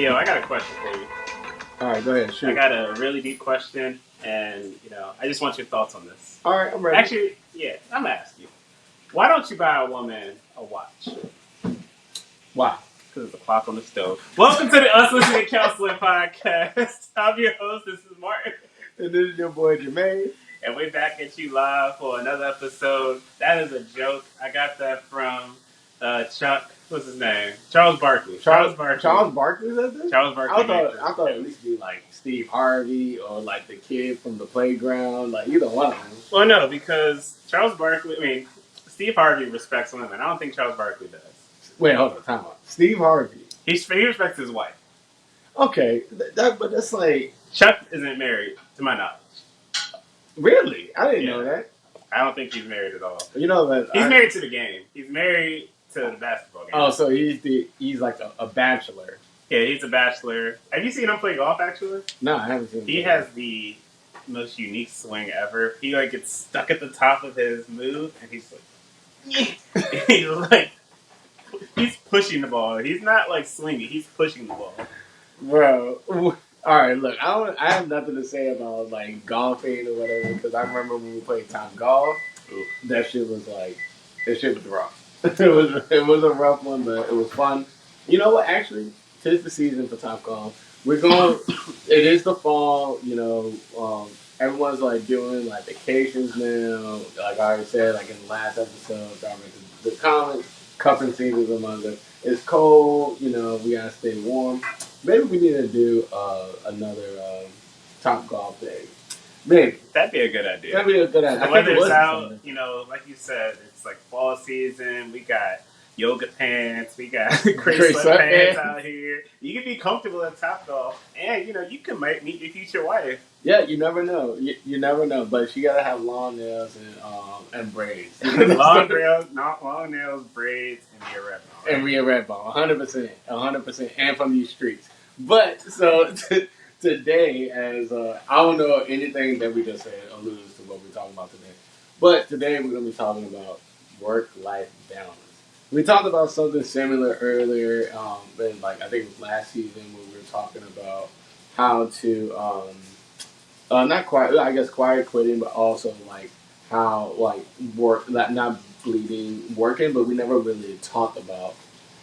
Hey, yo, I got a question for you. All right, go ahead, I shoot. got a really deep question, and I just want your thoughts on this. All right, I'm ready. Actually, yeah, I'm gonna ask you. Why don't you buy a woman a watch? Why? Because it's a clock on the stove. Welcome to the Us Listening Counseling Podcast. I'm your host. This is Martin, And this is your boy Jermaine. and we're back at you live for another episode. That is a joke. I got that from Chuck. What's his name? Charles Barkley. Charles Barkley. Charles Barkley said this? Charles Barkley. I thought at least be like Steve Harvey or like the kid from the playground, like either one of them. Well, no, because Charles Barkley. I mean, Steve Harvey respects women. I don't think Charles Barkley does. Wait, hold on, time out. Steve Harvey. He respects his wife. Okay, but that's like Chuck isn't married, to my knowledge. really. I didn't Yeah. know that. I don't think he's married at all. You know that He's married to the game. He's married to the basketball game. Oh, so he's like a bachelor. Yeah, he's a bachelor. Have you seen him play golf? Actually, No, I haven't seen. he has the most unique swing ever. He like gets stuck at the top of his move, and he's like, he's pushing the ball. He's not like swinging. He's pushing the ball. Bro, all right. Look, I have nothing to say about like golfing or whatever because I remember when we played top golf. Ooh. That shit was rough. it was a rough one, but it was fun. You know what? Actually, tis the season for top golf. We're going. It is the fall. Everyone's like doing like vacations now. Like I already said, like in the last episode, the common cuffing season among us. It's cold. We gotta stay warm. Maybe we need to do another top golf day. Maybe That'd be a good idea. that'd be a good idea. The weather's out, like you said, it's like fall season. We got yoga pants. We got great sweatpants out here. You can be comfortable at Top Golf, and you can meet your future wife. Yeah, you never know. You never know, but she gotta have long nails and braids. long nails, braids, and be a red ball. And be a red ball, 100%, and from these streets. But so today, as I don't know anything that we just said alludes to what we're talking about today. But today we're gonna be talking about work-life balance. We talked about something similar earlier, in like I think it was last season when we were talking about how to not quite I guess quiet quitting, but also like how like work not bleeding working, but we never really talked about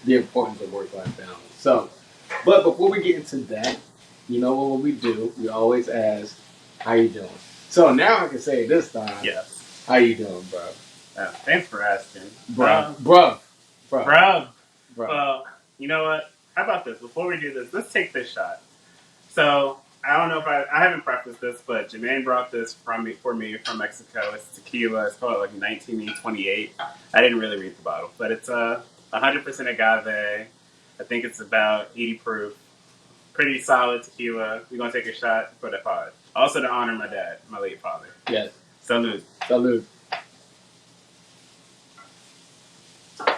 the importance of work-life balance. So, but before we get into that, you know what we do? We always ask, "How you doing?" So now I can say it this time. Yes. How you doing, bro? Thanks for asking, Bro. You know what? How about this? Before we do this, let's take this shot. So I don't know if I haven't prefaced this, but Jermaine brought this for me from Mexico. It's tequila. It's called like 1928. I didn't really read the bottle, but it's 100% agave. I think it's about 80 proof. Pretty solid tequila. We're gonna take a shot for the pod. Also to honor my dad, my late father. Yes. Salud. Salud.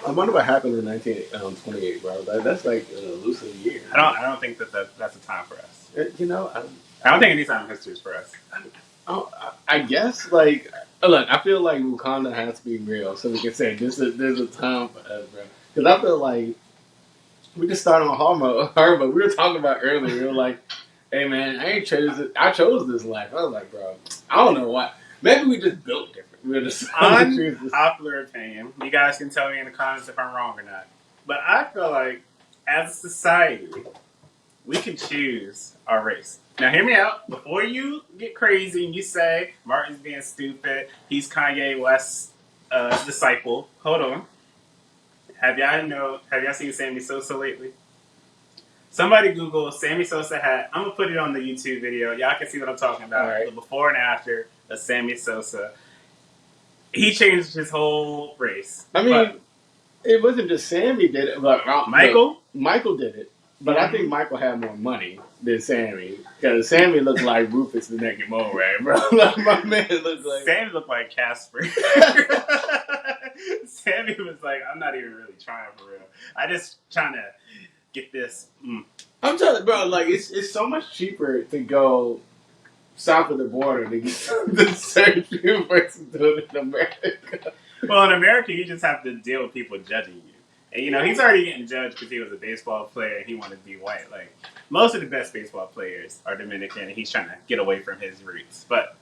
I wonder what happened in 1928, bro. That's like an elusive year. I don't think that's a time for us. I don't think any time in history is for us. I guess like look, I feel like Wakanda has to be real, so we can say there's a time for us, bro. Because I feel like we just started on hard mode. We were talking about earlier. We were like, "Hey man, I chose this life." I was like, "Bro, I don't know why. Maybe we just built different. We're just unpopular opinion. You guys can tell me in the comments if I'm wrong or not. But I feel like as a society, we can choose our race. Now, hear me out. Before you get crazy and you say Martin's being stupid, he's Kanye West's disciple. Hold on. Have y'all seen Sammy Sosa lately? Somebody Google Sammy Sosa hat. I'm gonna put it on the YouTube video. Y'all can see what I'm talking about. Right. The before and after of Sammy Sosa. He changed his whole race. I mean, it wasn't just Sammy did it, but Michael did it. But I think Michael had more money than Sammy. Because Sammy looked like Rufus the Naked Mole Rat, bro. Like, my man looked like... Sammy looked like Casper. Sammy was like, I'm not even really trying for real. I just trying to get this. I'm telling you, bro, like, it's so much cheaper to go south of the border to get the surgery versus doing it in America. Well, in America, you just have to deal with people judging you. And, he's already getting judged because he was a baseball player and he wanted to be white. Like, most of the best baseball players are Dominican and he's trying to get away from his roots. But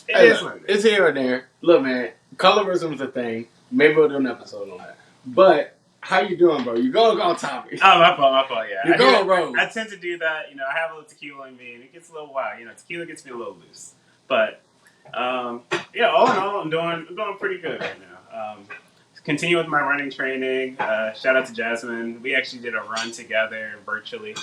it Hey, is look, what it it's is. here and there. Look, man, colorism's a thing. Maybe we'll do an episode on that. But how you doing, bro? You going on topic? Oh, my fault, yeah. You going rogue? I tend to do that. I have a little tequila in me and it gets a little wild. Tequila gets me a little loose. But, yeah, all in all, I'm doing pretty good right now. Continue with my running training. Shout out to Jasmine. We actually did a run together virtually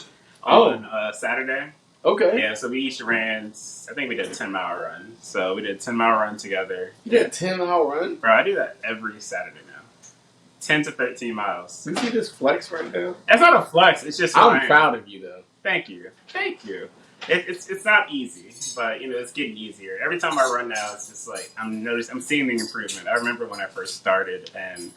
on Saturday. Okay. Yeah, so we each ran, I think we did a 10-mile run. So we did a 10-mile run together. You did a 10-mile run? Bro, I do that every Saturday now. 10 to 13 miles. You see this flex right now? That's not a flex. It's just I'm proud of you, though. Thank you. It's not easy, but it's getting easier. Every time I run now, it's just like I'm seeing the improvement. I remember when I first started, and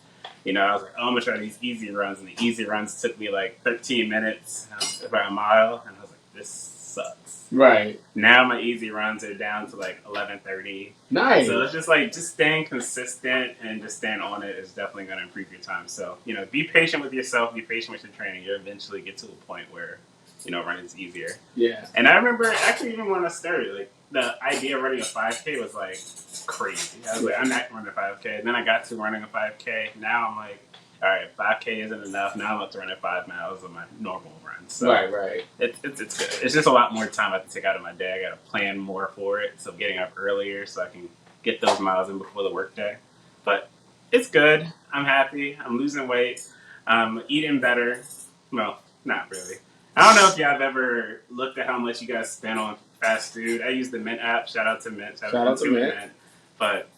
I was like, oh, I'm gonna try these easy runs, and the easy runs took me like 13 minutes, about a mile, and I was like, this sucks. Right. Now my easy runs are down to like 11:30. Nice. So it's just staying consistent and just staying on it is definitely going to improve your time. So be patient with yourself, be patient with your training. You'll eventually get to a point where running's easier. Yeah. And I remember actually even when I started, like the idea of running a 5K was like crazy. I was like, I'm not running a 5K. And then I got to running a 5K. Now I'm like, all right, 5K isn't enough. Now I'm up to running 5 miles on my normal run. So right. It's good. It's just a lot more time I have to take out of my day. I got to plan more for it. So getting up earlier so I can get those miles in before the workday. But it's good. I'm happy. I'm losing weight. I'm eating better. Well, not really. I don't know if y'all have ever looked at how much you guys spend on fast food. I use the Mint app. Shout out to Mint. Shout out to Mint. But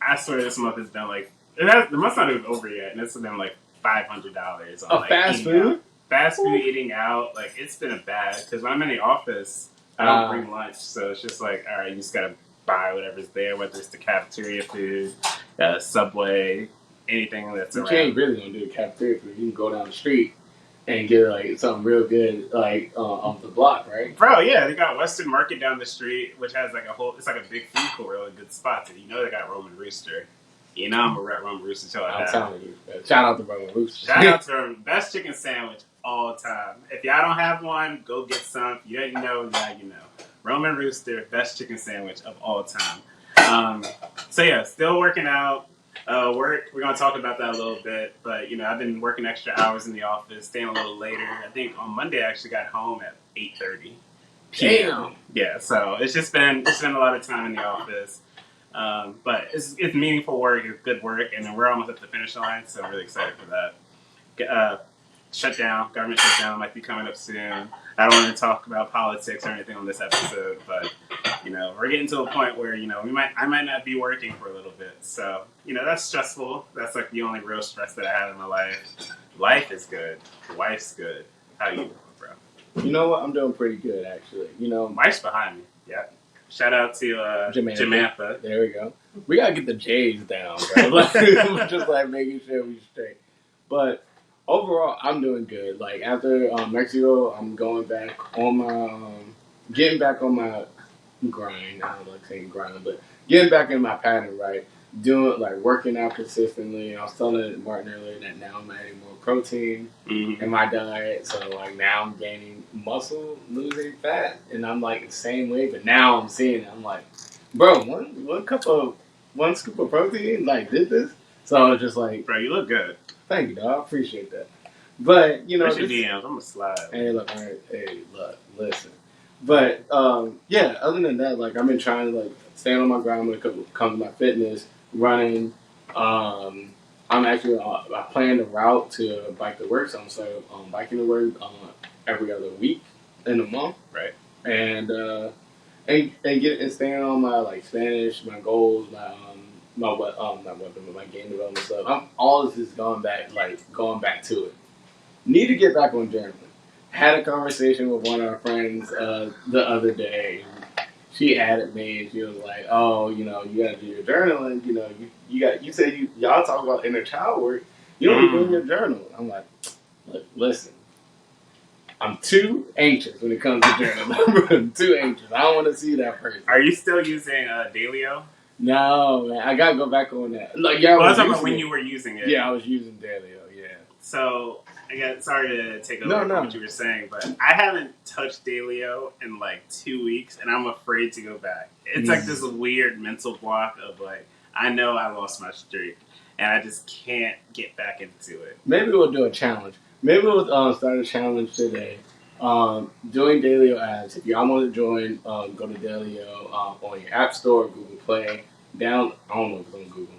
I swear this month has been like, the month's not even over yet, and it's been like $500 on like fast food? Fast food eating out. Like, it's been a bad, because when I'm in the office, I don't bring lunch. So it's just like, all right, you just got to buy whatever's there, whether it's the cafeteria food, Subway, anything that's around. You can't really gonna do the cafeteria food. You can go down the street and get like something real good, like off the block, right? Bro, yeah, they got Western Market down the street, which has like it's like a big food court, really good spot. They got Roman Rooster. I'm gonna rep Roman Rooster till I die. I'm telling you, shout out to Roman Rooster. Shout out to them, best chicken sandwich all time. If y'all don't have one, go get some. You didn't know, now you know. Roman Rooster, best chicken sandwich of all time. So yeah, still working out. We're gonna talk about that a little bit, but I've been working extra hours in the office, staying a little later. I think on Monday I actually got home at 8:30 p.m. Damn. Yeah, so it's been a lot of time in the office, but it's meaningful work, it's good work, and we're almost at the finish line, so I'm really excited for that. Government shutdown might be coming up soon. I don't want to talk about politics or anything on this episode, but we're getting to a point where I might not be working for a little bit, so that's stressful. That's like the only real stress that I have in my life. Life is good. Wife's good. How you doing, bro? You know what? I'm doing pretty good, actually. Wife's behind me. Yeah. Shout out to Jamantha. There we go. We gotta get the J's down, bro. Just like making sure we straight. But overall, I'm doing good. Like after Mexico, I'm going back on my, getting back on my grind. I don't like saying grind, but getting back in my pattern, right? Doing like working out consistently. I was telling Martin earlier that now I'm adding more protein in my diet, so like now I'm gaining muscle, losing fat, and I'm like the same way. But now I'm seeing it. I'm like, bro, one scoop of protein like did this. So I was just like, bro, you look good. Thank you, dog. I appreciate that. But where's your DMs? I'm gonna slide. Hey, look, listen. But yeah, other than that, like I've been trying to like stay on my grind when it comes to my fitness, running. I'm actually I plan the route to bike to work, so I'm starting biking to work every other week in a month, right? And staying on my like Spanish, my goals, not weapon, but my game development stuff. All this is going back to it. Need to get back on journaling. Had a conversation with one of our friends the other day. She added me and she was like, "Oh, you gotta do your journaling. You said y'all talk about inner child work. You don't be doing your journal." I'm like, "Look, listen. I'm too anxious when it comes to journaling. I'm too anxious. I don't want to see that person." Are you still using Dalio? No, man. I gotta go back on that. Like, I was talking about when you were using it. Yeah, I was using Dalio. Yeah. So again, sorry to take over No, from no. what you were saying, but I haven't touched Dalio in like 2 weeks, and I'm afraid to go back. It's like this weird mental block of like I know I lost my streak, and I just can't get back into it. Maybe we'll do a challenge. Maybe we'll start a challenge today. Doing Dalio ads. If y'all want to join, go to Dalio on your App Store, Google Play. I don't know if it's on Google.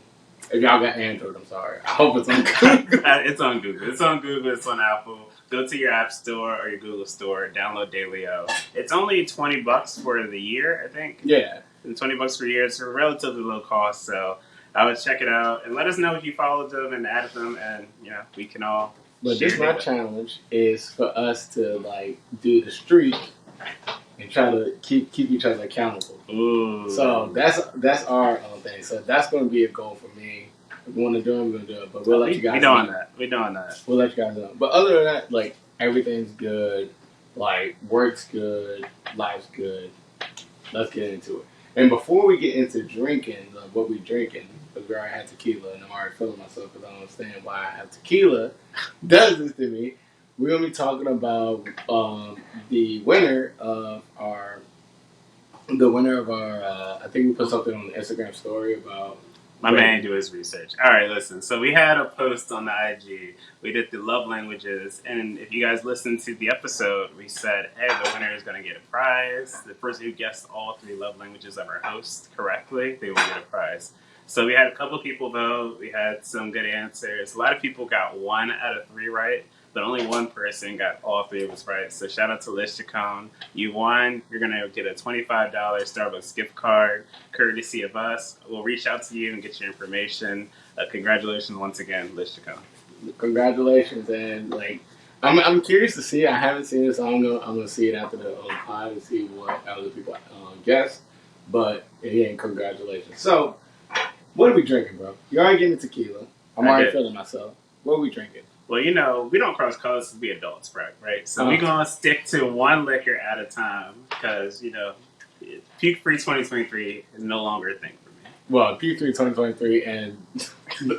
If y'all got Android, I'm sorry. I hope it's on Google. It's on Google. It's on Google. It's on Apple. Go to your App Store or your Google Store. Download Dalio. It's only $20 for the year, I think. Yeah. And $20 per year. It's a relatively low cost, so I would check it out and let us know if you followed them and added them, and we can all. But share this my data. challenge is for us to like do the streak and try to keep each other accountable. Ooh. So that's our thing. So that's going to be a goal for me. If we want to do it, we're going to do it. But we'll let you guys know. We're doing that. We'll let you guys know. But other than that, like, everything's good. Like, work's good. Life's good. Let's get into it. And before we get into drinking, what we drinking, because we already had tequila, and I'm already feeling myself because I don't understand why I have tequila, does this to me. We're going to be talking about the winner of our I think we put something on the Instagram story about. My man do his research. All right, listen. So we had a post on the IG. We did the love languages, and if you guys listened to the episode, we said, "Hey, the winner is going to get a prize. The person who guessed all 3 love languages of our host correctly, they will get a prize." So we had a couple people vote. We had some good answers. A lot of people got 1 out of 3 right, but only one person got all 3 of us right. So shout out to Liz Chacon. You won. You're going to get a $25 Starbucks gift card, courtesy of us. We'll reach out to you and get your information. Congratulations once again, Liz Chacon. Congratulations, and like I'm curious to see. I haven't seen it, so I'm gonna see it after the pod and see what other people guess. But again, congratulations. So, what are we drinking, bro? You already gave me tequila. I'm already feeling myself. What are we drinking? Well, we don't cross colors to be adults, right? So we're going to stick to one liquor at a time because, Puke Free 2023 is no longer a thing for me. Well, Puke Free 2023 and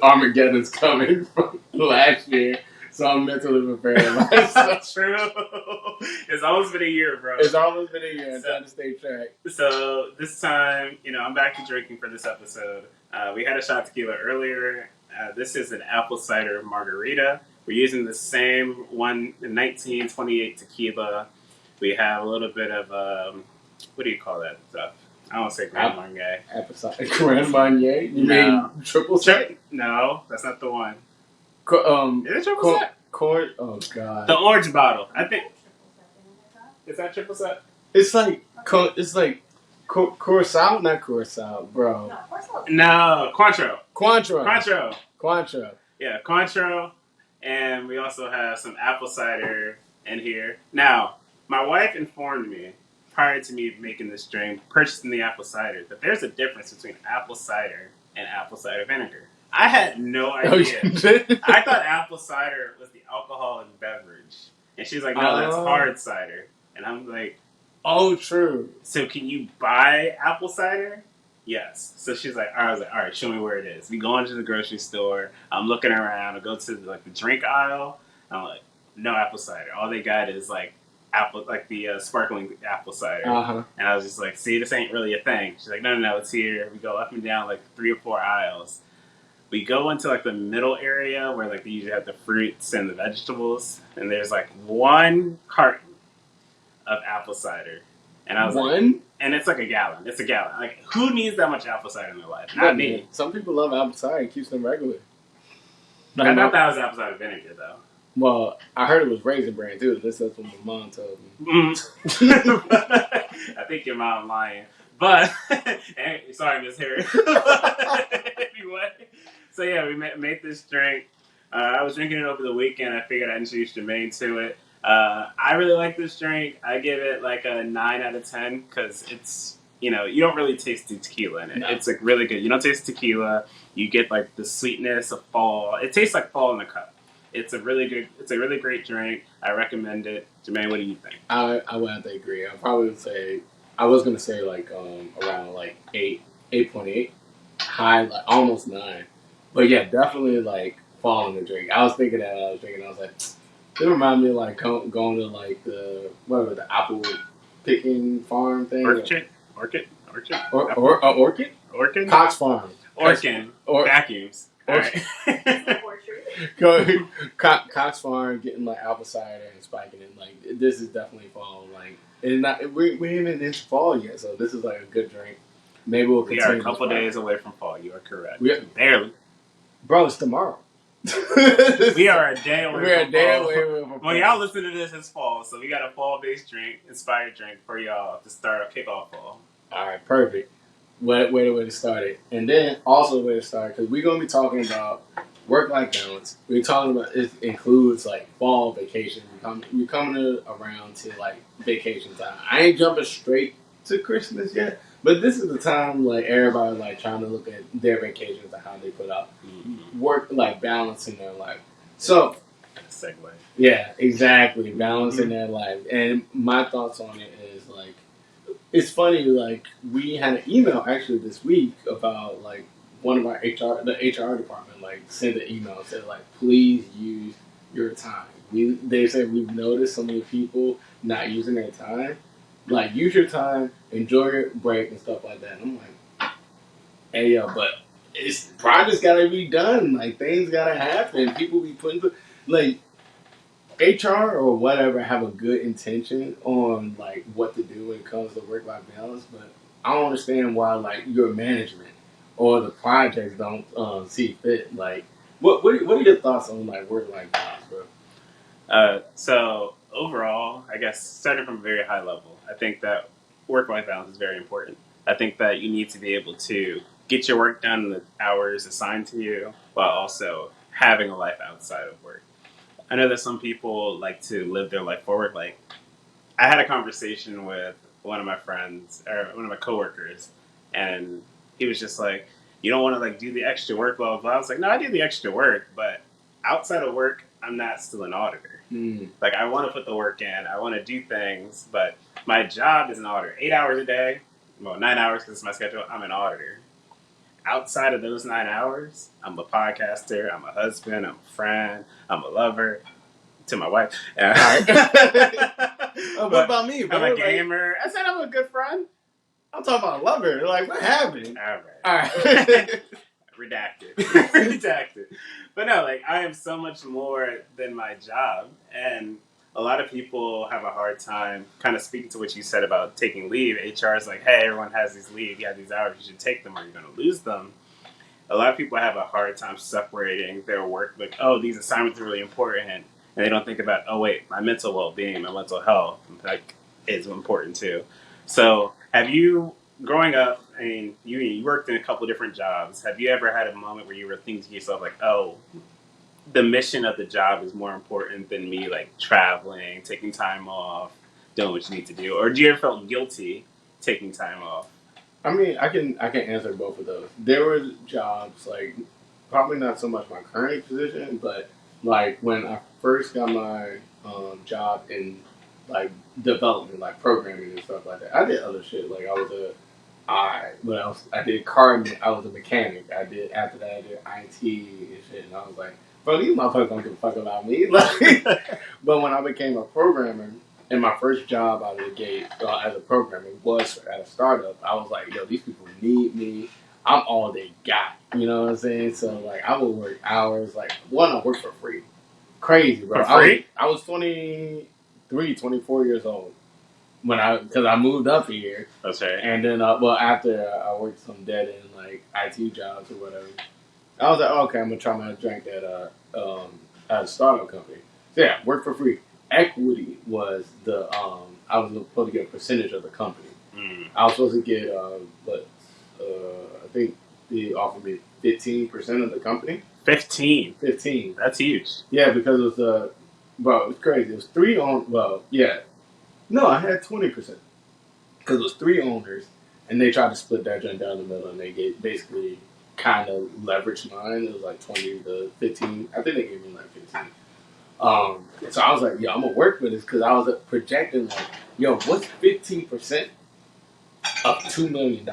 Armageddon's coming from last year, so I'm mentally prepared. That's true. It's almost been a year, bro. It's almost been a year. I'm trying to stay track. So this time, I'm back to drinking for this episode. We had a shot tequila earlier. This is an apple cider margarita. We're using the same 1928 tequila. We have a little bit of, what do you call that stuff? I don't want to say Grand Marnier. Apple cider Grand Marnier? You mean triple sec? No, that's not the one. Is it triple sec? Oh, God. The orange bottle. I think. Is that triple sec? It's like Curacao? Not Curacao, bro. No, Cointreau. Cointreau. Yeah, Cointreau. And we also have some apple cider in here. Now, my wife informed me prior to me making this drink, purchasing the apple cider, that there's a difference between apple cider and apple cider vinegar. I had no idea. I thought apple cider was the alcoholic beverage. And she's like, no, that's hard cider. And I'm like, oh, true. So can you buy apple cider? Yes. So she's like, I was like, all right, show me where it is. We go into the grocery store. I'm looking around. I go to the drink aisle. I'm like, no apple cider. All they got is the sparkling apple cider. Uh-huh. And I was just like, see, this ain't really a thing. She's like, no, it's here. We go up and down 3 or 4 aisles. We go into the middle area where they usually have the fruits and the vegetables. And there's 1 carton of apple cider. And I was one? And it's a gallon. It's a gallon. Who needs that much apple cider in their life? Not me. Some people love apple cider. It keeps them regular. I thought that was apple cider vinegar, though. Well, I heard it was Raisin Bran, too. That's what my mom told me. I think your mom lying. But, sorry, Miss Harris. Anyway. So, yeah, we made this drink. I was drinking it over the weekend. I figured I'd introduce Jermaine to it. I really like this drink. I give it a 9 out of 10 because it's, you don't really taste the tequila in it. No. It's really good. You don't taste tequila. You get the sweetness of fall. It tastes like fall in a cup. It's a really great drink. I recommend it. Jermaine, what do you think? I would have to agree. I was going to say around 8.8. High, almost 9. But yeah, definitely fall in the drink. I was thinking that. I was like, it reminded me of like going to like the apple picking farm thing. Orchid. Orchid? Orchid. Cox Farm. Orchid. Vacuums. All right. Cox Farm getting like apple cider and spiking it. Like this is definitely fall. Like it's not. We ain't even into fall yet, so this is like a good drink. Maybe we'll We continue. are a couple days away from fall. You are correct. Barely. Bro, it's tomorrow. We are a day away. We're a day away from fall. When y'all listen to this, it's fall, so we got a fall-based drink, inspired drink for y'all to start kick off fall. All right, perfect. Way to start it, and then also the way to start because we're gonna be talking about work-life balance. We're talking about it includes like fall vacation. We're coming around to like vacation time. I ain't jumping straight to Christmas yet, but this is the time like everybody like trying to look at their vacations and how they put out work like balance in their life. So segue. Yeah, exactly. Balancing their life. And my thoughts on it is like it's funny, like we had an email actually this week about like one of our the HR department like sent an email and said like please use your time. They said we've noticed so many people not using their time. Like use your time, enjoy your break and stuff like that. And I'm like, hey yo, but it's projects gotta be done. Like things gotta happen. People be putting like HR or whatever have a good intention on like what to do when it comes to work-life balance, but I don't understand why like your management or the projects don't see fit. Like, what are your thoughts on like work-life balance, bro? So overall, I guess starting from a very high level, I think that work-life balance is very important. I think that you need to be able to get your work done in the hours assigned to you, while also having a life outside of work. I know that some people like to live their life forward. Like, I had a conversation with one of my friends or one of my coworkers, and he was just like, "You don't want to like do the extra work, blah blah blah." I was like, "No, I do the extra work, but outside of work, I'm not still an auditor. Like, I want to put the work in, I want to do things, but my job is an auditor. 8 hours a day, well, 9 hours because it's my schedule. I'm an auditor." Outside of those 9 hours, I'm a podcaster, I'm a husband, I'm a friend, I'm a lover to my wife. What about me, bro? I'm a gamer. I said I'm a good friend. I'm talking about a lover. Like, what happened? All right. Redacted. But no, like, I am so much more than my job. And a lot of people have a hard time kind of speaking to what you said about taking leave. HR is like, hey, everyone has these leave. You have these hours. You should take them or you're going to lose them. A lot of people have a hard time separating their work. Like, oh, these assignments are really important. And they don't think about, oh, wait, my mental well-being, my mental health like, is important too. So have you, growing up, I mean, you worked in a couple of different jobs. Have you ever had a moment where you were thinking to yourself, like, oh, the mission of the job is more important than me, like, traveling, taking time off, doing what you need to do? Or do you ever felt guilty taking time off? I mean, I can answer both of those. There were jobs, like, probably not so much my current position, but, like, when I first got my job in, like, development, like, programming and stuff like that, I did other shit. Like, what else? I did I was a mechanic. After that, I did IT and shit, and I was like, bro, these motherfuckers don't give a fuck about me. Like, but when I became a programmer, and my first job out of the gate as a programmer was at a startup, I was like, yo, these people need me. I'm all they got. You know what I'm saying? So, like, I would work hours. Like, I worked for free. Crazy, bro. For free? I was 24 years old because I moved up here. That's right. And then, after I worked some dead end, like, IT jobs or whatever, I was like, oh, okay, I'm going to try my drink at a startup company. So, yeah, work for free. Equity was I was supposed to get a percentage of the company. I was supposed to get, I think they offered me 15% of the company. 15? That's huge. Yeah, because it was, bro, it was crazy. It was three No, I had 20%. Because it was three owners, and they tried to split that joint down the middle, and they basically kind of leveraged mine. It was like 20 to 15. I think they gave me like 15. So I was like, yo, I'm gonna work for this because I was projecting like, yo, what's 15% of $2 million?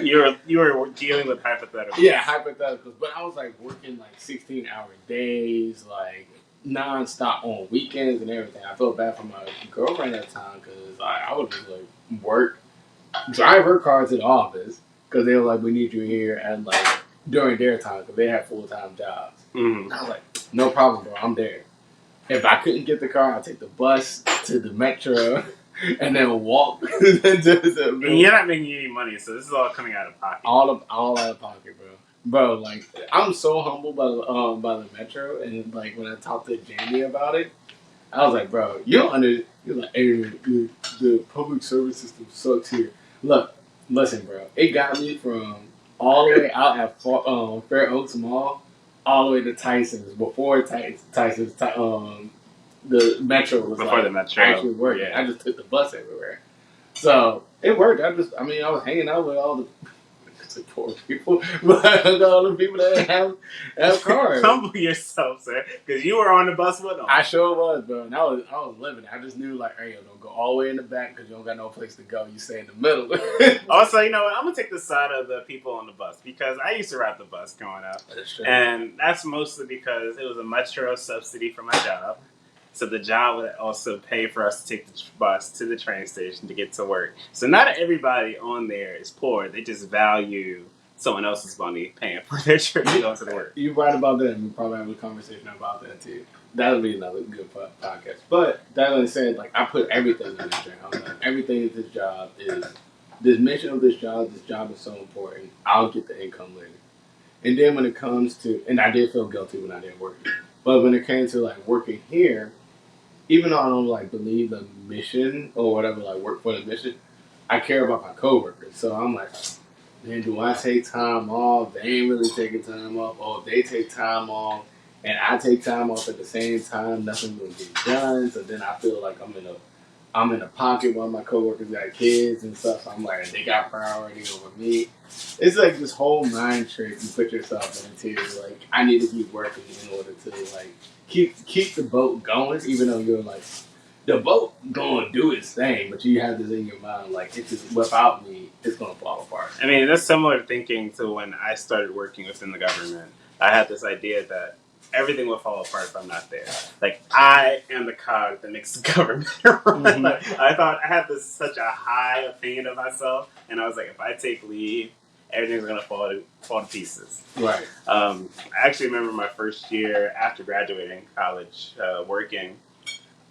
You were dealing with hypotheticals. Yeah, hypotheticals. But I was like working like 16-hour days, like nonstop on weekends and everything. I felt bad for my girlfriend at the time because I would just like work, drive her car to the office because they were like, we need you here and like during their time because they had full-time jobs. Mm-hmm. I was like, no problem, bro. I'm there. If I couldn't get the car, I'd take the bus to the metro and then walk to the And you're not making any money, so this is all coming out of pocket. all out of pocket, bro. Bro, like I'm so humbled by the metro, and like when I talked to Jamie about it, I was like, bro, you're like, hey, the public service system sucks here. Look, listen, bro, it got me from all the way out at Fair Oaks Mall, all the way to Tyson's before Tyson's the metro was Before like the metro, actually working. yeah. I just took the bus everywhere, so it worked. I was hanging out with all the poor people, but all the people that have cars. Humble yourself, sir, because you were on the bus with them. I sure was, bro. And I was living it. I just knew like, hey, don't go all the way in the back because you don't got no place to go. You stay in the middle. Also, you know what? I'm gonna take the side of the people on the bus because I used to ride the bus growing up, and that's mostly because it was a metro subsidy for my job. So the job would also pay for us to take the bus to the train station to get to work. So not everybody on there is poor. They just value someone else's money paying for their trip to go to the work. You're right about that. And we'll probably have a conversation about that too. That'll be another good podcast. But that being said, like I put everything in this job. Like, everything in this job is this mission of this job. This job is so important. I'll get the income later. And then when it comes to, and I did feel guilty when I didn't work here. But when it came to like working here, even though I don't like believe the mission or whatever, like work for the mission, I care about my coworkers. So I'm like, man, do I take time off? They ain't really taking time off. Oh, if they take time off and I take time off at the same time, nothing's gonna get done. So then I feel like I'm in a pocket while my coworkers got kids and stuff. So I'm like, they got priority over me. It's like this whole mind trick you put yourself into. Like, I need to keep working in order to like keep the boat going, even though you're like the boat gonna do its thing, but you have this in your mind like it's just without me, it's gonna fall apart. I mean, that's similar thinking to when I started working within the government. I had this idea that everything will fall apart if I'm not there. Like, I am the cog that makes the government run. Mhm. Like, I thought I had such a high opinion of myself, and I was like, if I take leave, everything's gonna fall to pieces. Right. I actually remember my first year after graduating college, working.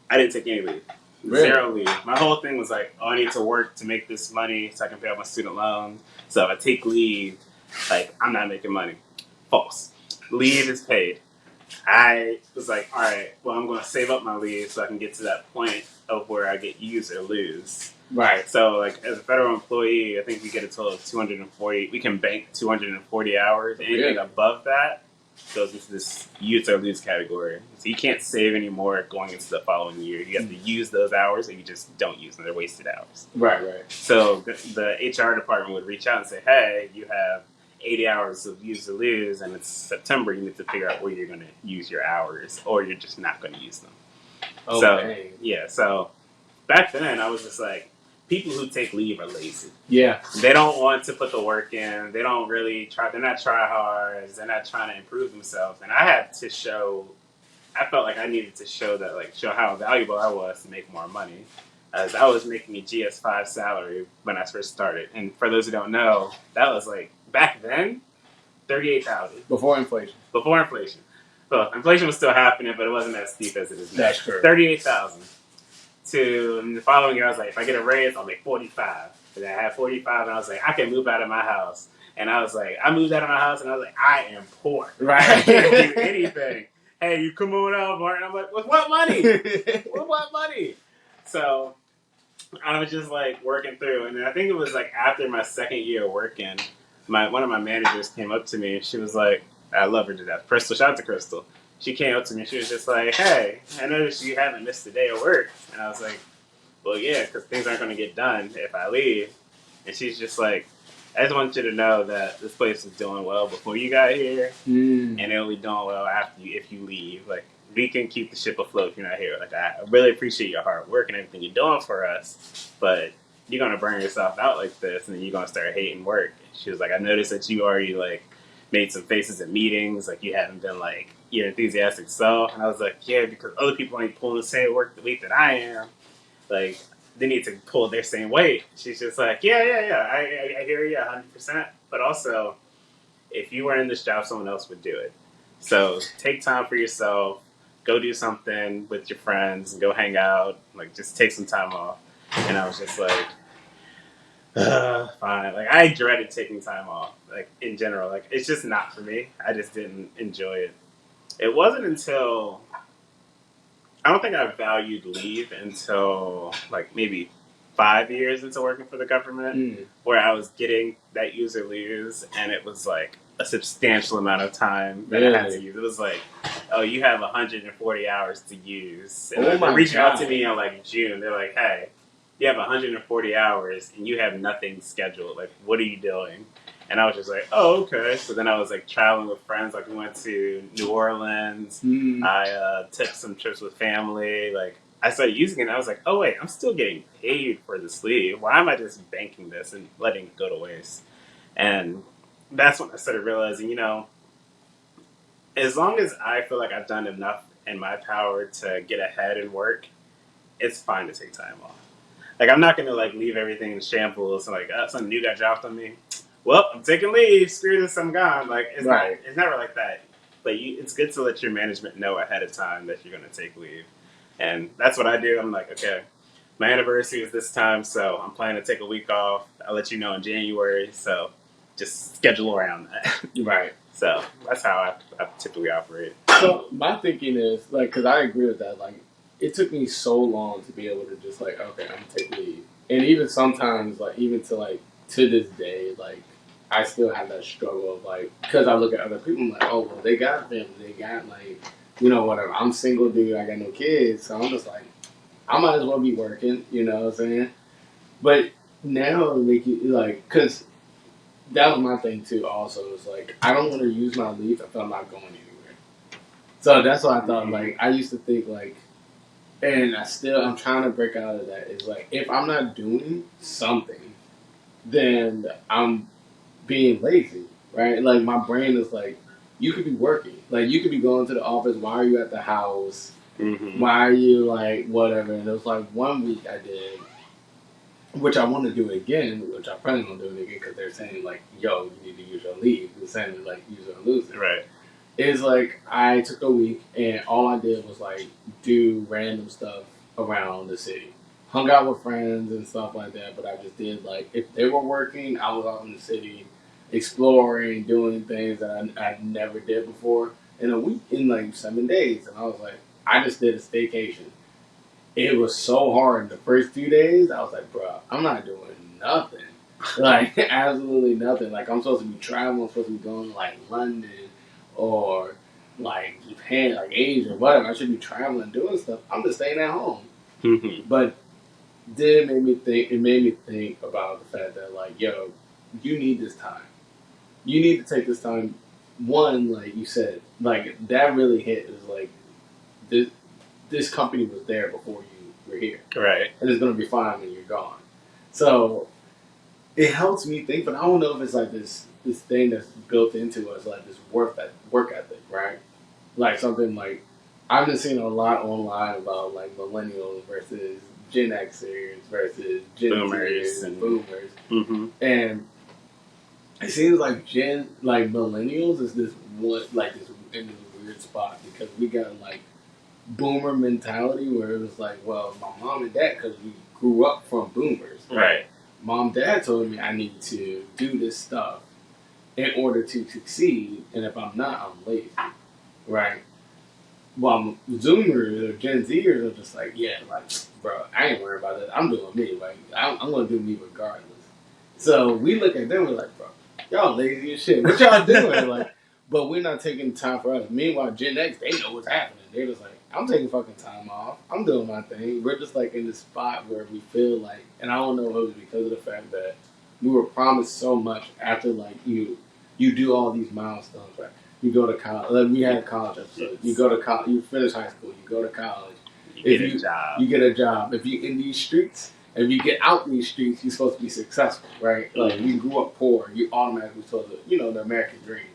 I didn't take any leave. Really? 0 leave. My whole thing was like, oh, I need to work to make this money so I can pay off my student loans. So if I take leave, like, I'm not making money. False. Leave is paid. I was like, all right, well, I'm going to save up my leave so I can get to that point of where I get use or lose. Right. So, like, as a federal employee, I think we get a total of 240. We can bank 240 hours. Anything Really? above that goes into this use or lose category. So you can't save anymore going into the following year. You have to use those hours, and you just don't use them. They're wasted hours. Right. Right. So the HR department would reach out and say, hey, you have 80 hours of use or lose, and it's September. You need to figure out where you're going to use your hours, or you're just not going to use them. Oh, So, dang. yeah. So back then, I was just like, people who take leave are lazy. Yeah. They don't want to put the work in. They don't really try. They're not try hard. They're not trying to improve themselves. And I had to show. I felt like I needed to show that, like, show how valuable I was to make more money, as I was making a GS5 salary when I first started. And for those who don't know, that was like back then, $38,000 Before inflation. before inflation. So inflation was still happening, but it wasn't as steep as it is now. That's true. 38,000. To the following year, I was like, if I get a raise, I'll make 45. And I had 45, and I was like, I can move out of my house. And I was like, I moved out of my house, and I was like, I am poor. Right. I can't do anything. Hey, you come on out, Martin. I'm like, with what money? With what money? So I was just like working through, and then I think it was like after my second year working, one of my managers came up to me, and she was like, I love her to death. Crystal, shout out to Crystal. She came up to me, and she was just like, hey, I noticed you haven't missed a day of work. And I was like, well, yeah, because things aren't going to get done if I leave. And she's just like, I just want you to know that this place was doing well before you got here, and it'll be doing well after you if you leave. Like, we can keep the ship afloat if you're not here. Like, I really appreciate your hard work and everything you're doing for us, but you're gonna burn yourself out like this, and then you're gonna start hating work. She was like, I noticed that you already like made some faces at meetings, like you haven't been like your enthusiastic self. And I was like, yeah, because other people ain't pulling the same work the week that I am. Like they need to pull their same weight. She's just like, yeah. I hear you 100%. But also, if you were in this job, someone else would do it. So take time for yourself. Go do something with your friends and go hang out. Like just take some time off. And I was just like, fine. Like I dreaded taking time off. Like in general, like it's just not for me. I just didn't enjoy it. It wasn't until I don't think I valued leave until like maybe 5 years into working for the government, where I was getting that user leaves, and it was like a substantial amount of time that I had to use. It was like, oh, you have 140 hours to use. And they reached out to me in like June. They're like, hey, you have 140 hours and you have nothing scheduled. Like, what are you doing? And I was just like, oh, okay. So then I was like traveling with friends. Like we went to New Orleans. I took some trips with family. Like I started using it and I was like, oh wait, I'm still getting paid for this leave. Why am I just banking this and letting it go to waste? And that's when I started realizing, as long as I feel like I've done enough in my power to get ahead in work, it's fine to take time off. Like I'm not gonna like leave everything in shambles and like something new got dropped on me. Well, I'm taking leave. Screw this, I'm gone. Like it's never like that. But it's good to let your management know ahead of time that you're gonna take leave, and that's what I do. I'm like, okay, my anniversary is this time, so I'm planning to take a week off. I'll let you know in January. So just schedule around that. Right. So that's how I typically operate. So my thinking is like, because I agree with that. Like, it took me so long to be able to just like, okay, I'm gonna take leave, and even sometimes, like, even to this day, like, I still have that struggle of like, because I look at other people, I'm like, oh, well, they got family, they got like, whatever. I'm single, dude. I got no kids, so I'm just like, I might as well be working. You know what I'm saying? But now, like, because that was my thing too. Also, is like I don't want to use my leave if I'm not going anywhere. So that's why I thought. Like I used to think like, and I'm trying to break out of that. Is like if I'm not doing something, then I'm being lazy, right? Like my brain is like, you could be working, like you could be going to the office. Why are you at the house? Mm-hmm. Why are you like whatever? And it was like 1 week I did. Which I want to do again, which I probably won't do it again because they're saying like, "Yo, you need to use your leave." They're saying like, "Use it or lose it." Right. Is like I took a week and all I did was like do random stuff around the city, hung out with friends and stuff like that. But I just did like if they were working, I was out in the city, exploring, doing things that I never did before in a week in like 7 days, and I was like, I just did a staycation. It was so hard the first few days. I was like, bro, I'm not doing nothing. Like, absolutely nothing. Like, I'm supposed to be traveling. I'm supposed to be going to, like, London or, like, Japan, like, Asia, whatever. I should be traveling, doing stuff. I'm just staying at home. Mm-hmm. But then it made me think about the fact that, like, yo, you need this time. You need to take this time. One, like you said, like, that really hit. Is like, this company was there before you were here. Right. And it's going to be fine when you're gone. So it helps me think, but I don't know if it's like this thing that's built into us, like this work ethic, right? Like something like, I've been seeing a lot online about like millennials versus Gen Xers versus Gen Zers and boomers. Mm-hmm. And it seems like millennials is this one, like this in this weird spot because we got like boomer mentality where it was like, well, my mom and dad, because we grew up from boomers. Right. Mom, dad told me I need to do this stuff in order to succeed, and if I'm not, I'm lazy. Right? Well, Zoomers or Gen Zers are just like, yeah, like, bro, I ain't worried about that. I'm doing me. Like, I'm going to do me regardless. So we look at them, we're like, bro, y'all lazy as shit. What y'all doing? Like, but we're not taking time for us. Meanwhile, Gen X, they know what's happening. They're just like, I'm taking fucking time off. I'm doing my thing. We're just like in this spot where we feel like, and I don't know if it was because of the fact that we were promised so much after like you do all these milestones, right? You go to college. Like we had a college episode. You go to college. You finish high school. You go to college. You get a job. You get a job. If you in these streets, if you get out these streets, you're supposed to be successful, right? Like you grew up poor, you automatically supposed to, the American dream.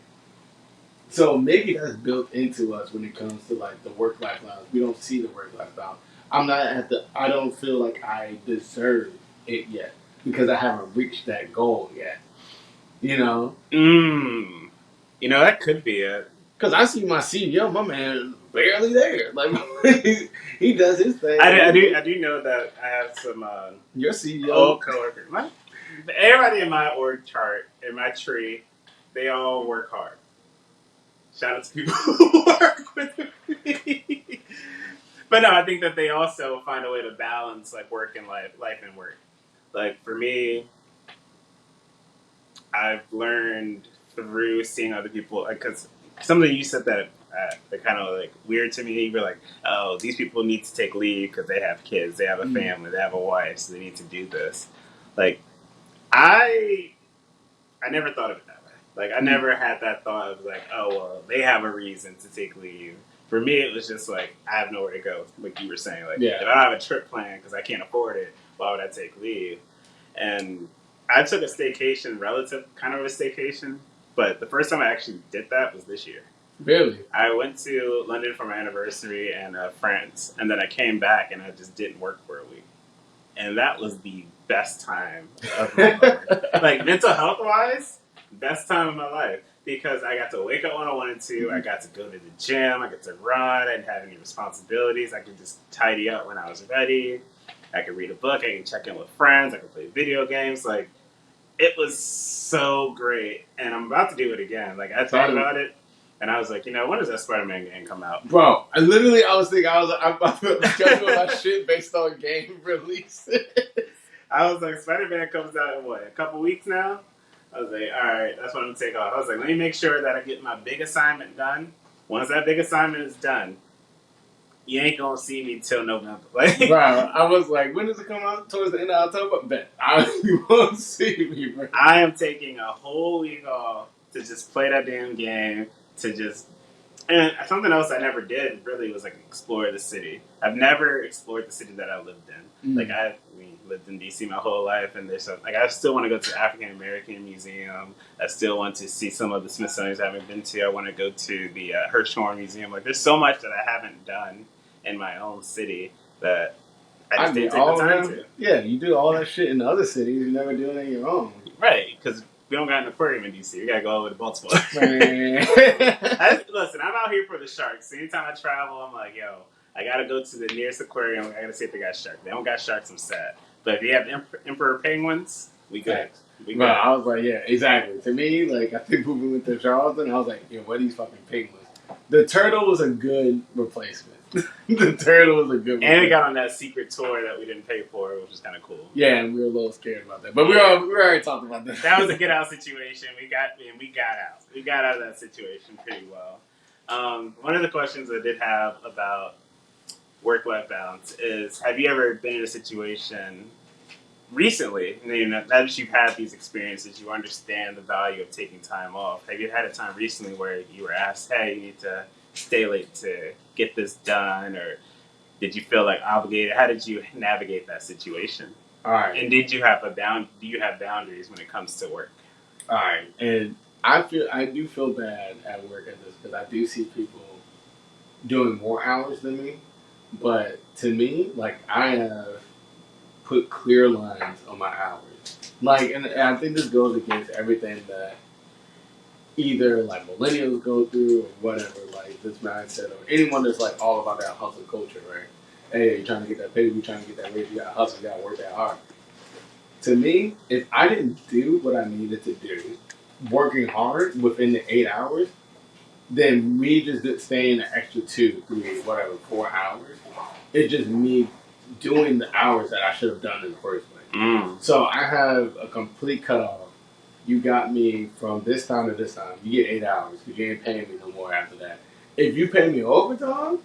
So maybe that's built into us when it comes to like the work life balance. We don't see the work life balance. I don't feel like I deserve it yet because I haven't reached that goal yet. You know, Mm. That could be it. because I see my CEO, my man, barely there. Like he does his thing. I do know that I have some Your CEO, old coworkers. Everybody in my org chart, in my tree, they all work hard. Shout out to people who work with me. But no, I think that they also find a way to balance like work and life and work. Like for me, I've learned through seeing other people, like, because something you said that kind of like weird to me. You were like, "Oh, these people need to take leave because they have kids, they have a family, they have a wife, so they need to do this." Like, I I never thought of it that way. Like, I never had that thought of like, "Oh, well, they have a reason to take leave." For me, it was just like I have nowhere to go. Like you were saying, like Yeah. if I don't have a trip plan because I can't afford it, why would I take leave? And I took a staycation, kind of a staycation, but the first time I actually did that was this year. really? I went to London for my anniversary and France, and then I came back and I just didn't work for a week, and that was the best time of my life. Like mental health wise, best time of my life because I got to wake up when I wanted to. I got to go to the gym. I got to run. I didn't have any responsibilities. I could just tidy up when I was ready. I could read a book. I could check in with friends. I could play video games. Like it was so great, and I'm about to do it again. Like I thought about it, and I was like, when does that Spider-Man game come out? Bro, I was thinking, I'm about to schedule my shit based on game release. I was like, Spider-Man comes out in what, a couple weeks now? I was like, all right, that's what I'm gonna take off. I was like, let me make sure that I get my big assignment done. Once that big assignment is done, you ain't gonna see me till November. Like, bro, I was like, when does it come out? Towards the end of October? Bet you won't see me, bro. I am taking a whole week off to just play that damn game. And something else I never did really was like explore the city. I've never explored the city that I lived in. Like I lived in DC my whole life, and I still want to go to the African American Museum. I still want to see some of the Smithsonian's I haven't been to. I want to go to the Hirshhorn Museum. Like there's so much that I haven't done in my own city that I just didn't take the time to. Yeah, you do all that shit in other cities. You never do it in your own. Right, because we don't got an aquarium in DC. We gotta go over to Baltimore. Listen, I'm out here for the sharks. Anytime I travel, I'm like, yo, I gotta go to the nearest aquarium. I gotta see if they got sharks. They don't got sharks, I'm sad. But if you have emperor penguins, we good. We good. Bro, I was like, yeah, exactly. To me, like, I think when we went to Charleston, I was like, yeah, what are these fucking penguins? The turtle was a good replacement. The turtle was a good replacement. And we got on that secret tour that we didn't pay for, which was kind of cool. Yeah, and we were a little scared about that. But we already talked about that. That was a get out situation. We got out. We got out of that situation pretty well. One of the questions I did have about work-life balance is, have you ever been in a situation recently, now that you've had these experiences, you understand the value of taking time off. Have you had a time recently where you were asked, hey, you need to stay late to get this done, or did you feel like obligated? How did you navigate that situation? All right. And do you have boundaries when it comes to work? All right. And I do feel bad at work at this because I do see people doing more hours than me. But to me, like, I have put clear lines on my hours. Like, and I think this goes against everything that either like millennials go through or whatever, like this mindset, or anyone that's like all about that hustle culture, right? Hey, you're trying to get that pay, you're trying to get that raise, you gotta hustle, you gotta work that hard. To me, if I didn't do what I needed to do, working hard within the 8 hours, then me just staying the extra 2, 3, whatever, 4 hours, it's just me doing the hours that I should have done in the first place. So I have a complete cutoff. You got me from this time to this time. You get 8 hours because you ain't paying me no more after that. If you pay me overtime,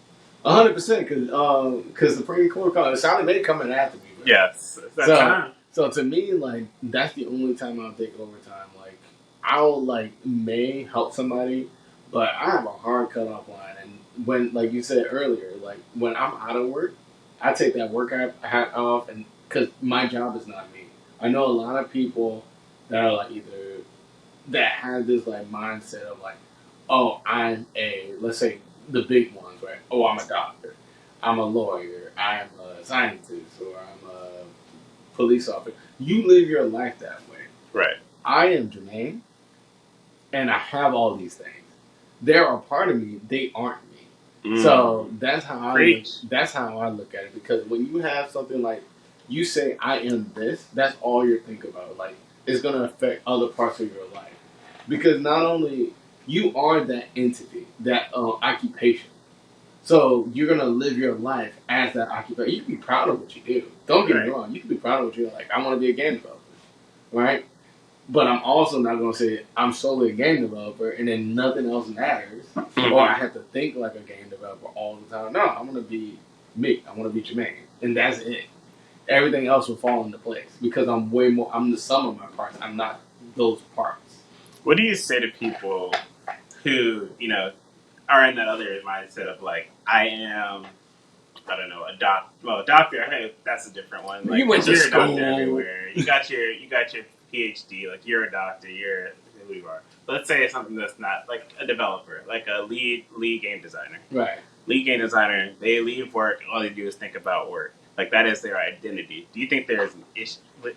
100%, because Supreme Court called. Sally Mae coming after me. Right? Yes, that's time. So to me, like, that's the only time I'll take overtime. Like, I'll may help somebody, but I have a hard cutoff line. And when, like you said earlier, like when I'm out of work, I take that work hat off and because my job is not me. I know a lot of people that are like either that have this like mindset of like, oh, I'm a, let's say the big ones, right? Oh, I'm a doctor, I'm a lawyer, I'm a scientist, or I'm a police officer. You live your life that way. Right. I am Jermaine, and I have all these things. They're a part of me. They aren't me. So that's how I look. Preach. That's how I look at it. Because when you have something like you say, "I am this," that's all you're thinking about. Like it's gonna affect other parts of your life. Because not only you are that entity, that occupation. So you're gonna live your life as that occupation. You can be proud of what you do. Don't get me Right. wrong. You can be proud of what you do. Like I want to be a game developer, right? But I'm also not going to say I'm solely a game developer and then nothing else matters, or I have to think like a game developer all the time. No, I'm going to be me. I want to be Jermaine, and that's it. Everything else will fall into place because I'm way more. I'm the sum of my parts. I'm not those parts. What do you say to people who, are in that other mindset of like, I am, I don't know, a doctor. Hey, that's a different one. Like, You went 'cause to you're a doctor school. everywhere. You got your PhD. Like, you're a doctor. You're who you are. Let's say it's something that's not like a developer, like a lead game designer. Right. Lead game designer. They leave work. All they do is think about work. Like that is their identity. Do you think there's an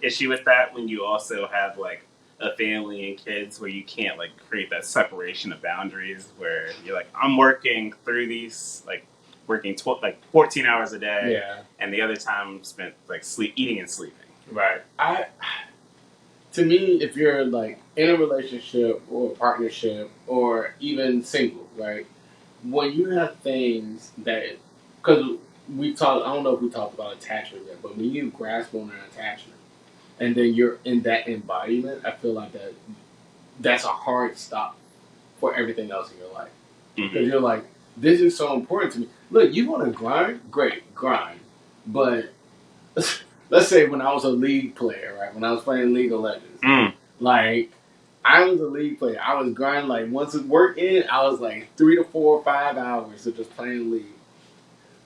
issue with that when you also have like a family and kids where you can't like create that separation of boundaries where you're like I'm working through these like working 14 hours a day, Yeah. and the other time spent like eating and sleeping. Right. To me, if you're like in a relationship or a partnership or even single, right? When you have things that, because we talked, I don't know if we talked about attachment yet, but when you grasp on an attachment and then you're in that embodiment, I feel like that's a hard stop for everything else in your life. Because you're like, this is so important to me. Look, you want to grind? Great, grind. But let's say when I was a league player, right? When I was playing League of Legends, like I was a league player. I was grinding like once it work in, I was like 3 to 4 or 5 hours of just playing league.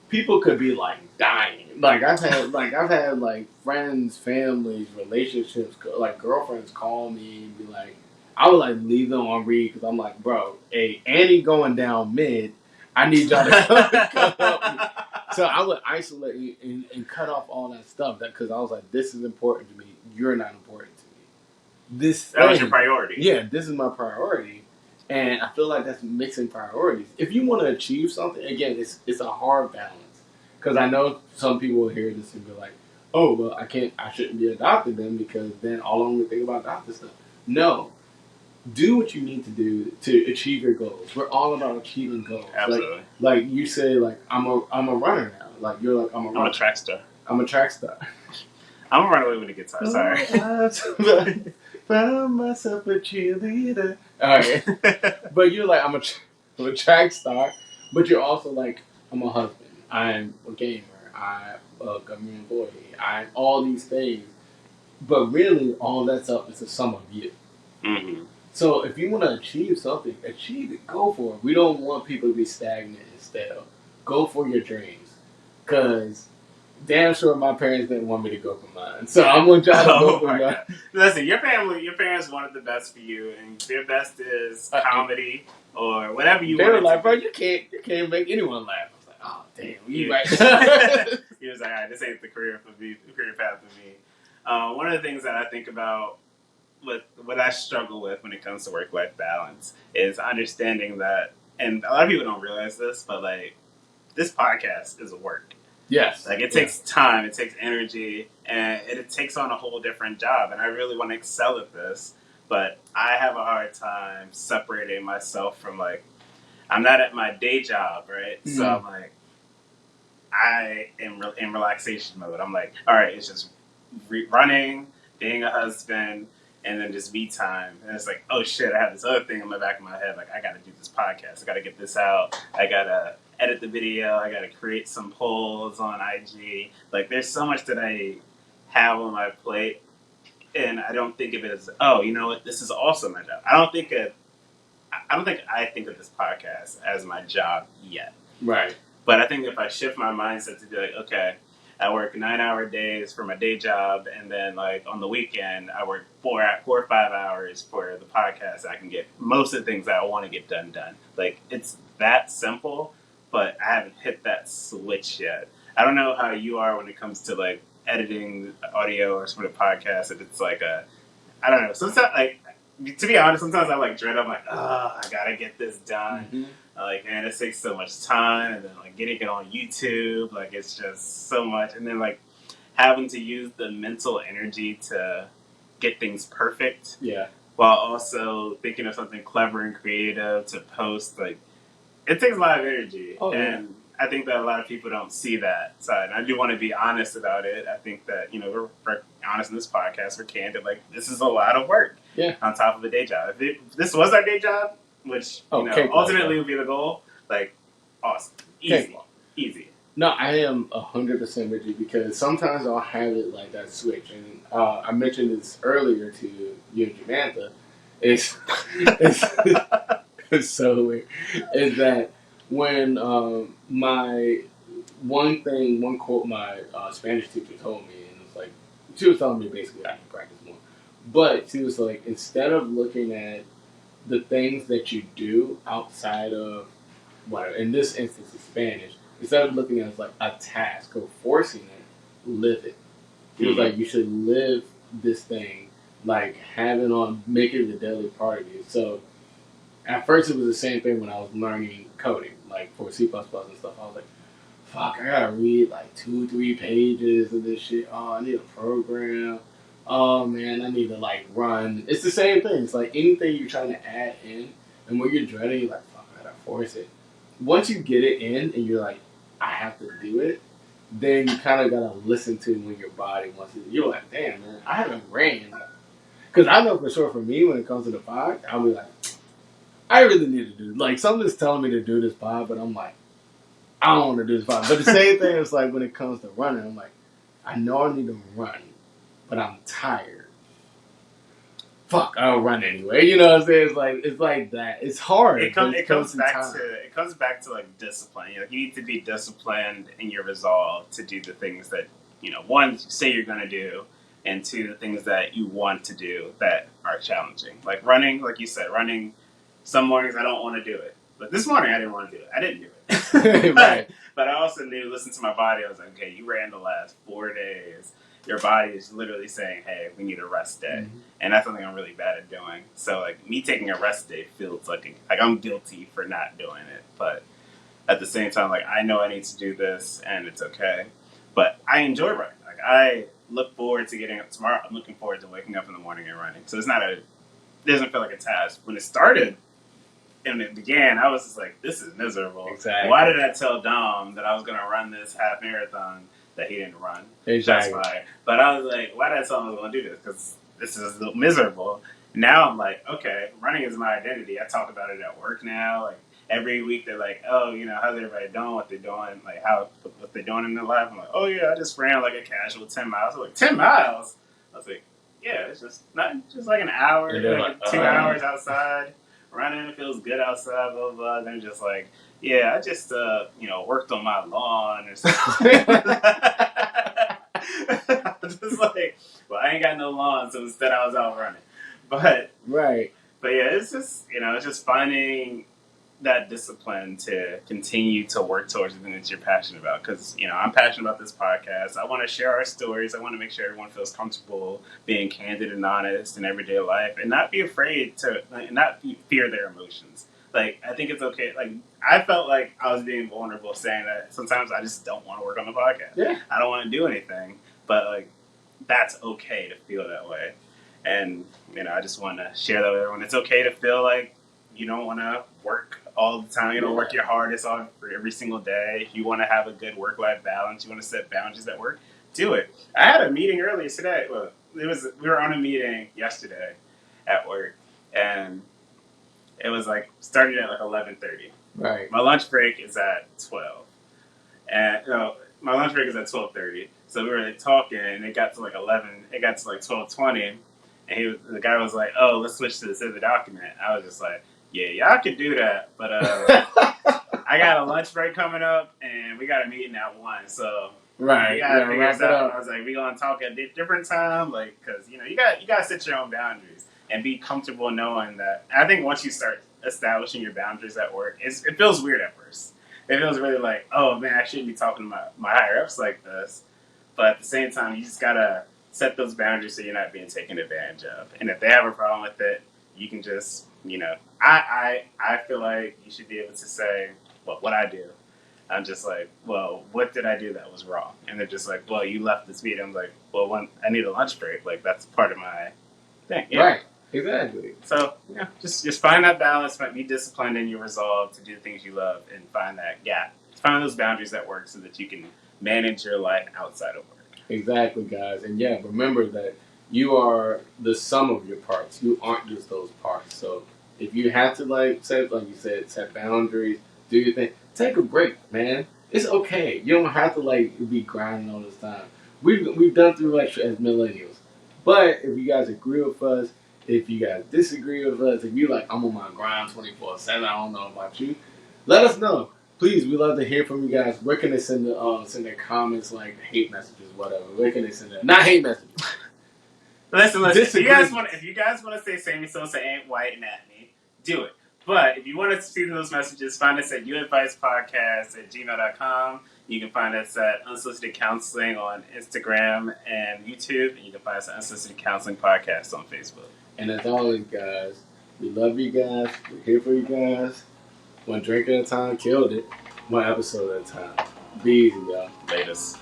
People could be like dying. Like I've had friends, families, relationships, like girlfriends call me and be like, I would like leave them on read because I'm like, bro, hey, Annie going down mid. I need y'all to come help me. So I would isolate you and cut off all that stuff because I was like, this is important to me. You're not important to me. That was your priority. Yeah, this is my priority. And I feel like that's mixing priorities. If you want to achieve something, again, it's a hard balance. Because I know some people will hear this and be like, oh, well, I shouldn't be adopted then because then all I'm going to think about adopted stuff. No. Do what you need to do to achieve your goals. We're all about achieving goals. Absolutely. Like you say, like I'm a runner now. Like you're like I'm a track star. I'm a track star. I'm gonna run away with a guitar. Sorry. Found myself a cheerleader. All right, but you're like I'm a track star, but you're also like I'm a husband. I'm a gamer. I'm a government employee. I'm all these things, but really all that's up is the sum of you. Mm-hmm. So if you want to achieve something, achieve it. Go for it. We don't want people to be stagnant and stale. Go for your dreams, because damn sure my parents didn't want me to go for mine. So I'm gonna try to go for mine. Listen, your parents wanted the best for you, and their best is comedy or whatever you. They were like, bro, you can't make anyone laugh. I was like, oh damn, you right. He was like, all right, this ain't the career path for me. One of the things that I think about what I struggle with when it comes to work-life balance is understanding that, and a lot of people don't realize this, but like this podcast is a work. Yes. Like it takes time, it takes energy, and it takes on a whole different job. And I really want to excel at this, but I have a hard time separating myself from like I'm not at my day job, right? Mm-hmm. So I'm like I am in relaxation mode. I'm like, all right, it's just running, being a husband, and then just me time. And it's like, oh shit, I have this other thing in the back of my head. Like, I got to do this podcast. I got to get this out. I got to edit the video. I got to create some polls on IG. Like, there's so much that I have on my plate. And I don't think of it as, oh, you know what? This is also my job. I don't think I think of this podcast as my job yet. Right. But I think if I shift my mindset to be like, okay, I work 9-hour days for my day job, and then like on the weekend, I work 4 or 5 hours for the podcast. I can get most of the things that I want to get done. Like it's that simple, but I haven't hit that switch yet. I don't know how you are when it comes to like editing audio or some of the podcasts. If it's like I don't know. Sometimes, like, to be honest, sometimes I like dread. I'm like, I gotta get this done. Mm-hmm. Like, man, it takes so much time, and then like getting it on YouTube, like it's just so much, and then like having to use the mental energy to get things perfect, Yeah. while also thinking of something clever and creative to post. Like, it takes a lot of energy, Oh, yeah. and I think that a lot of people don't see that side. And I do want to be honest about it. I think that we're honest in this podcast. We're candid. Like this is a lot of work. Yeah. On top of a day job. If this was our day job, which ultimately would be the goal, like awesome, easy. No, I am 100% with you because sometimes I'll have it like that switch, and I mentioned this earlier to you and Jamantha. It's it's so weird. Is that when my one quote my Spanish teacher told me, and it's like she was telling me basically I can practice more, but she was like instead of looking at the things that you do outside of whatever, in this instance it's Spanish, instead of looking at it as like a task or forcing it, live it. He was like, you should live this thing, like have it on, make it a daily part of you. So at first it was the same thing when I was learning coding, like for C++ and stuff. I was like, fuck, I gotta read like 2-3 pages of this shit. Oh, I need a program. Oh man, I need to like run. It's the same thing. It's like anything you're trying to add in, and when you're dreading, you're like, fuck, I gotta force it. Once you get it in, and you're like, I have to do it, then you kind of gotta listen to when your body wants it. You're like, damn man, I haven't ran. Because I know for sure for me, when it comes to the pod, I'll be like, I really need to do like something's telling me to do this pod, but I'm like, I don't want to do this pod. But the same thing is like when it comes to running, I'm like, I know I need to run, but I'm tired. Fuck, I'll run anyway. You know what I'm saying? It's like that. It's hard. It comes back to like discipline. You need to be disciplined in your resolve to do the things that one, say you're going to do, and two, the things that you want to do that are challenging. Like running, like you said, running. Some mornings I don't want to do it, but this morning I didn't want to do it. I didn't do it. Right. But I also knew, listen to my body. I was like, okay, you ran the last 4 days. Your body is literally saying, hey, we need a rest day. Mm-hmm. And that's something I'm really bad at doing. So like me taking a rest day feels like I'm guilty for not doing it. But at the same time, like I know I need to do this and it's okay. But I enjoy running. Like I look forward to getting up tomorrow. I'm looking forward to waking up in the morning and running. So it doesn't feel like a task. When it started and it began, I was just like, this is miserable. Exactly. Why did I tell Dom that I was going to run this half marathon that he didn't run? Exactly. That's why. But I was like, why did I tell him I was going to do this? Because this is miserable. Now I'm like, okay, running is my identity. I talk about it at work now. Like every week they're like, oh, how's everybody doing? What they're doing? Like what they're doing in their life? I'm like, oh yeah, I just ran like a casual 10 miles. I'm like 10 miles? I was like, yeah, it's just like an hour, like 2 hours outside. Running, it feels good outside, blah, blah, blah. Then just like, yeah, I just, worked on my lawn or something. Just like, well, I ain't got no lawn, so instead I was out running. But, right. But yeah, it's just, it's just finding that discipline to continue to work towards the thing that you're passionate about. Because, I'm passionate about this podcast. I want to share our stories. I want to make sure everyone feels comfortable being candid and honest in everyday life and not be afraid to, fear their emotions. Like, I think it's okay. Like, I felt like I was being vulnerable saying that sometimes I just don't want to work on the podcast. Yeah. I don't want to do anything. But, like, that's okay to feel that way. And, I just want to share that with everyone. It's okay to feel like you don't want to work all the time. You don't work your hardest on for every single day. If you want to have a good work-life balance, you want to set boundaries at work, do it. I had a meeting earlier today. Well, we were on a meeting yesterday at work, and it was like started at like 11:30. Right. My lunch break is at 12, and my lunch break is at 12:30. So we were like, talking, and it got to like 11. It got to like 12:20, and the guy was like, "Oh, let's switch to this other document." I was just like, yeah, y'all could do that, but I got a lunch break coming up, and we got a meeting at 1, so Right. You gotta Yeah, figure wrap this it out. up. I was like, we gonna talk at a different time, like, cause you gotta set your own boundaries and be comfortable knowing that. I think once you start establishing your boundaries at work, it feels weird at first. It feels really like, oh man, I shouldn't be talking to my higher ups like this. But at the same time, you just gotta set those boundaries so you're not being taken advantage of. And if they have a problem with it, you can just, I feel like you should be able to say, well, what I do. I'm just like, well, what did I do that was wrong? And they're just like, well, you left this meeting. I'm like, well, I need a lunch break. Like that's part of my thing. Yeah. Right. Exactly. So yeah, just find that balance. Be disciplined in your resolve to do the things you love, and find that gap. Find those boundaries that work so that you can manage your life outside of work. Exactly, guys. And yeah, remember that you are the sum of your parts. You aren't just those parts. So if you have to like you said, set boundaries, do your thing. Take a break, man. It's okay. You don't have to be grinding all this time. We've done through like as millennials. But if you guys agree with us, if you guys disagree with us, if you like I'm on my grind 24/7, I don't know about you, let us know. Please, we love to hear from you guys. Where can they send their comments, like hate messages, whatever? Where can they send that? Not hate messages. Listen. Disagree. If you guys want to say Sammy Sosa ain't white and at me, do it. But if you want to see those messages, find us at youadvicepodcast@gmail.com. You can find us at Unsolicited Counseling on Instagram and YouTube. And you can find us at Unsolicited Counseling Podcast on Facebook. And as always, guys, we love you guys. We're here for you guys. One drink at a time, killed it. One episode at a time. Be easy, y'all. Latest.